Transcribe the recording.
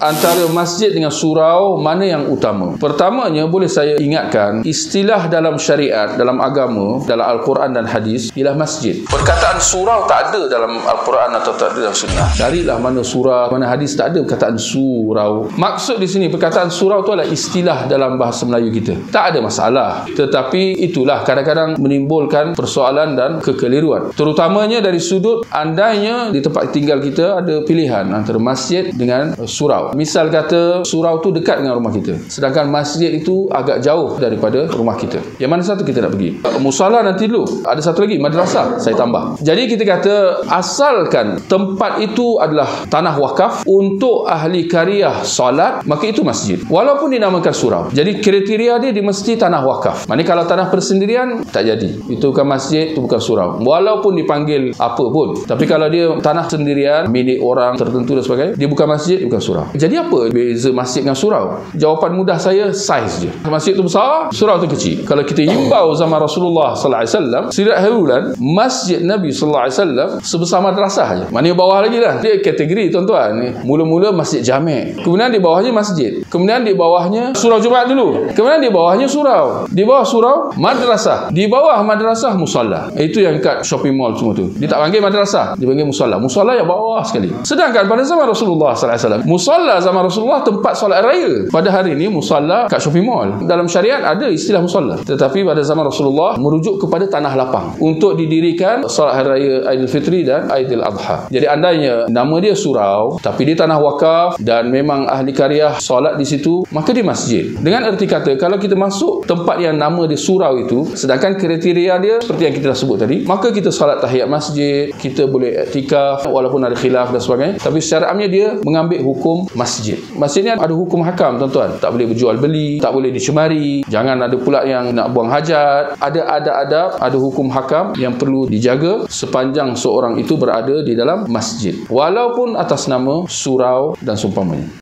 Antara masjid dengan surau, mana yang utama? Pertamanya, boleh saya ingatkan, istilah dalam syariat, dalam agama, dalam Al-Quran dan hadis, ialah masjid. Perkataan surau tak ada dalam Al-Quran atau tak ada dalam sunnah. Carilah mana surah, mana hadis, tak ada perkataan surau. Maksud di sini, perkataan surau itu adalah istilah dalam bahasa Melayu kita. Tak ada masalah. Tetapi itulah kadang-kadang menimbulkan persoalan dan kekeliruan. Terutamanya dari sudut, andainya di tempat tinggal kita ada pilihan antara masjid dengan surau. Misal kata surau tu dekat dengan rumah kita, sedangkan masjid itu agak jauh daripada rumah kita. Yang mana satu kita nak pergi? Musala nanti dulu. Ada satu lagi, madrasah saya tambah. Jadi kita kata asalkan tempat itu adalah tanah wakaf untuk ahli karyah solat, maka itu masjid. Walaupun dinamakan surau. Jadi kriteria dia mesti tanah wakaf. Maksudnya kalau tanah persendirian tak jadi. Itu bukan masjid, itu bukan surau. Walaupun dipanggil apa pun. Tapi kalau dia tanah sendirian, milik orang tertentu dan sebagainya, dia bukan masjid, bukan surau. Jadi apa beza masjid dengan surau? Jawapan mudah saya, saiz je. Masjid tu besar, surau tu kecil. Kalau kita himbau zaman Rasulullah sallallahu alaihi wasallam, sirat harulan, masjid Nabi sallallahu alaihi wasallam sebesar madrasah aja. Maknanya bawah lagi lah. Dia kategori tuan-tuan. Mula-mula masjid jami'. Kemudian di bawahnya masjid. Kemudian di bawahnya surau Jumaat dulu. Kemudian di bawahnya surau. Di bawah surau madrasah. Di bawah madrasah musalla. Itu yang kat shopping mall semua tu. Dia tak panggil madrasah, dia panggil musalla. Musalla yang bawah sekali. Sedangkan pada zaman Rasulullah sallallahu alaihi wasallam, musalla zaman Rasulullah tempat solat raya. Pada hari ini musalla kat shopping mall. Dalam syariat ada istilah musalla. Tetapi pada zaman Rasulullah merujuk kepada tanah lapang untuk didirikan solat hari raya Aidilfitri dan Aidil Adha. Jadi andainya nama dia surau tapi dia tanah wakaf dan memang ahli karyah solat di situ, maka dia masjid. Dengan erti kata kalau kita masuk tempat yang nama dia surau itu, sedangkan kriteria dia seperti yang kita dah sebut tadi, maka kita solat tahiyat masjid, kita boleh iktikaf walaupun ada khilaf dan sebagainya, tapi secara amnya dia mengambil hukum masjid. Masjid ni ada hukum hakam tuan-tuan. Tak boleh berjual beli, tak boleh dicemari, jangan ada pula yang nak buang hajat. Ada adab, ada hukum hakam yang perlu dijaga sepanjang seorang itu berada di dalam masjid, walaupun atas nama surau dan seumpamanya.